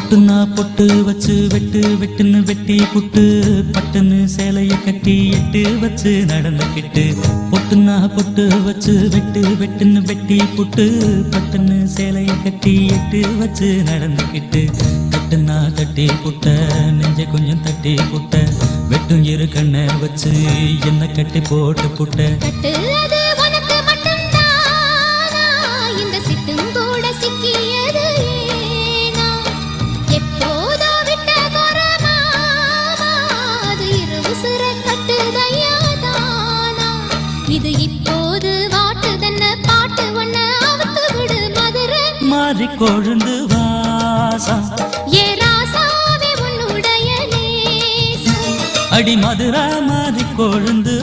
பொட்டுன்னா பொட்டு வச்சு வெட்டு வெட்டுன்னு வெட்டி புட்டு பட்டுன்னு சேலைய கட்டி எட்டு வச்சு நடந்துக்கிட்டு பொட்டுன்னா பொட்டு வச்சு வெட்டு வெட்டுன்னு வெட்டி புட்டு பட்டுன்னு சேலைய கட்டி எட்டு வச்சு நடந்துக்கிட்டு தட்டுன்னா தட்டி புட்ட நெஞ்ச கொஞ்சம் தட்டி புட்ட வெட்டும் இரு கண்ணை வச்சு என்ன கட்டி போட்டு புட்ட இது இப்போது வாட்டுதன்ன பாட்டு ஒண்ண அவுத்து விடு மதுரை மாறி கொழுந்து வாசம் ஏ ராசாவே உன்னுடைய நேசம் அடி மதுரை மாறி கொழுந்து